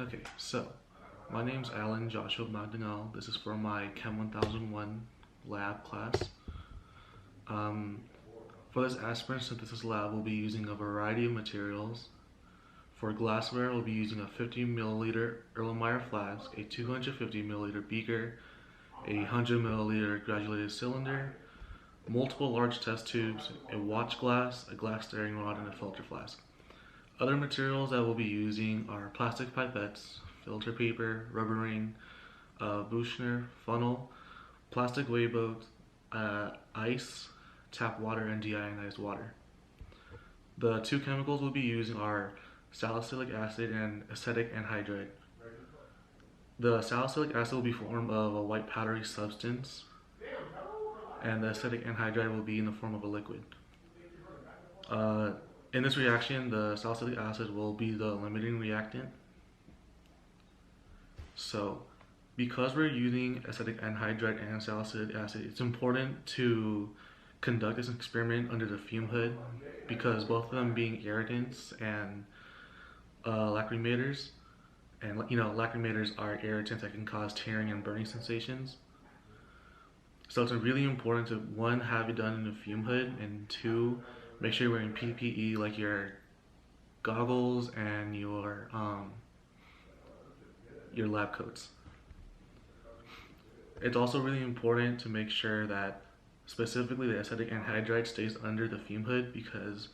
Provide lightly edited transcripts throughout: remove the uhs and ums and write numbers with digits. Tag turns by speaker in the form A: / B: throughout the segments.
A: Okay, so my name's Alan Joshua Magdanel. This is for my Chem 1001 lab class. Um, for this aspirin synthesis lab, we'll be using a variety of materials. For glassware, we'll be using a 50 milliliter Erlenmeyer flask, a 250 milliliter beaker, a 100 milliliter graduated cylinder, multiple large test tubes, a watch glass, a glass stirring rod, and a filter flask. Other materials that we'll be using are plastic pipettes, filter paper, rubber ring, Buchner funnel, plastic weigh boat, ice, tap water, and deionized water. The two chemicals we'll be using are salicylic acid and acetic anhydride. The salicylic acid will be formed of a white powdery substance, and the acetic anhydride will be in the form of a liquid. In this reaction, the salicylic acid will be the limiting reactant. So, because we're using acetic anhydride and salicylic acid, it's important to conduct this experiment under the fume hood because both of them being irritants and lacrimators, and lacrimators are irritants that can cause tearing and burning sensations. So it's really important to one, have it done in a fume hood, and two, make sure you're wearing PPE like your goggles and your lab coats. It's also really important to make sure that specifically the acetic anhydride stays under the fume hood because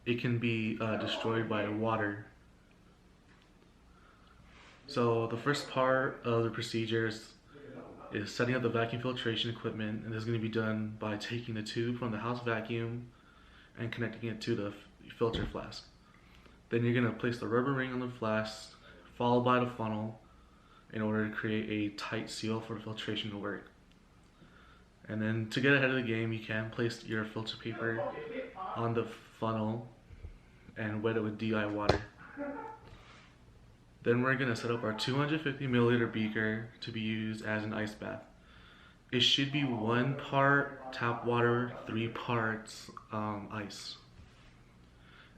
A: it can be destroyed by water. So the first part of the procedures is setting up the vacuum filtration equipment, and this is going to be done by taking the tube from the house vacuum and connecting it to the filter flask. Then you're going to place the rubber ring on the flask, followed by the funnel, in order to create a tight seal for the filtration to work. And then to get ahead of the game, you can place your filter paper on the funnel and wet it with DI water. Then we're going to set up our 250 milliliter beaker to be used as an ice bath. It should be 1 part tap water, 3 parts ice.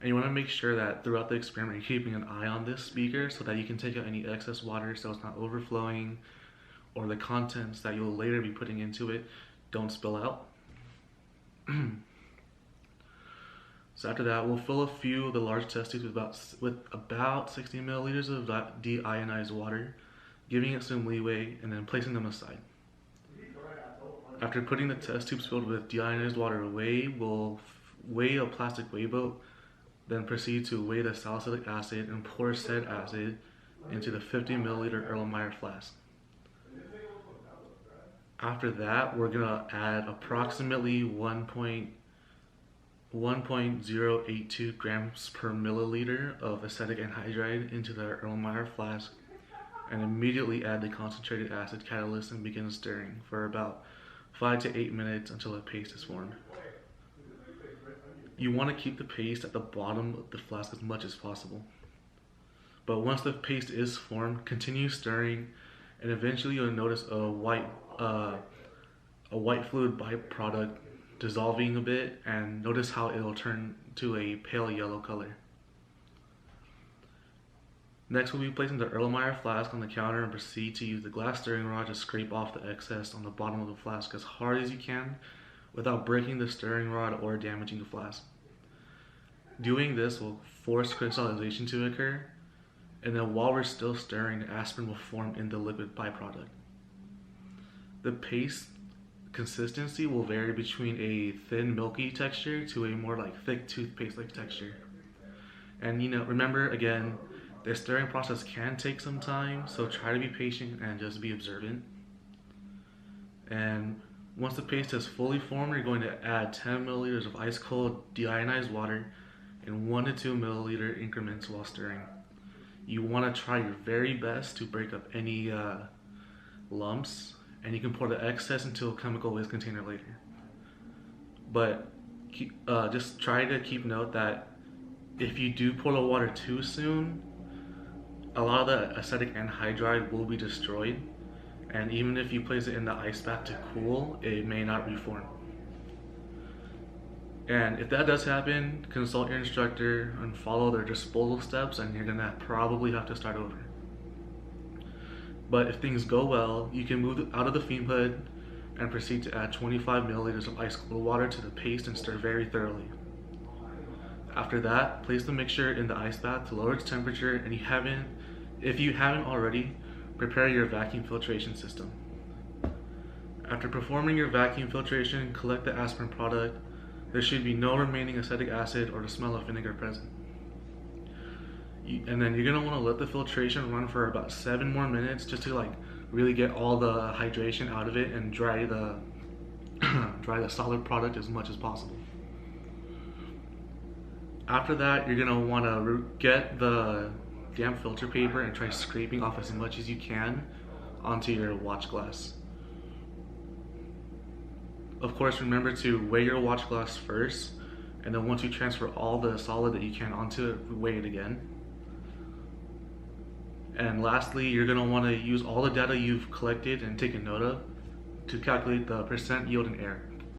A: And you want to make sure that throughout the experiment you're keeping an eye on this beaker so that you can take out any excess water so it's not overflowing, or the contents that you'll later be putting into it don't spill out. So after that, we'll fill a few of the large test tubes with about 60 milliliters of deionized water, giving it some leeway, and then placing them aside. After putting the test tubes filled with deionized water away, we'll weigh a plastic weigh boat, then proceed to weigh the salicylic acid and pour said acid into the 50 milliliter Erlenmeyer flask. After that, we're gonna add approximately 1.082 grams per milliliter of acetic anhydride into the Erlenmeyer flask, and immediately add the concentrated acid catalyst and begin stirring for about 5 to 8 minutes until a paste is formed. You want to keep the paste at the bottom of the flask as much as possible. But once the paste is formed, continue stirring, and eventually you'll notice a white fluid byproduct dissolving a bit, and notice how it'll turn to a pale yellow color. Next, we'll be placing the Erlenmeyer flask on the counter and proceed to use the glass stirring rod to scrape off the excess on the bottom of the flask as hard as you can without breaking the stirring rod or damaging the flask. Doing this will force crystallization to occur, and then while we're still stirring, the aspirin will form in the liquid byproduct. The paste consistency will vary between a thin milky texture to a more like thick toothpaste-like texture. And remember again, the stirring process can take some time, so try to be patient and just be observant. And once the paste has fully formed, you're going to add 10 milliliters of ice cold deionized water in 1 to 2 milliliter increments while stirring. You want to try your very best to break up any lumps, and you can pour the excess into a chemical waste container later. But just try to keep note that if you do pour the water too soon, a lot of the acetic anhydride will be destroyed, and even if you place it in the ice bath to cool, it may not reform. And if that does happen, consult your instructor and follow their disposal steps, and you're gonna probably have to start over. But if things go well, you can move out of the fume hood and proceed to add 25 milliliters of ice cold water to the paste and stir very thoroughly. After that, place the mixture in the ice bath to lower its temperature, and if you haven't already, prepare your vacuum filtration system. After performing your vacuum filtration, collect the aspirin product. There should be no remaining acetic acid or the smell of vinegar present. And then you're gonna wanna let the filtration run for about 7 more minutes just to really get all the hydration out of it and dry the dry the solid product as much as possible. After that, you're gonna wanna get the damp filter paper and try scraping off as much as you can onto your watch glass. Of course, remember to weigh your watch glass first, and then once you transfer all the solid that you can onto it, weigh it again. And lastly, you're gonna wanna use all the data you've collected and taken note of to calculate the percent yield in air.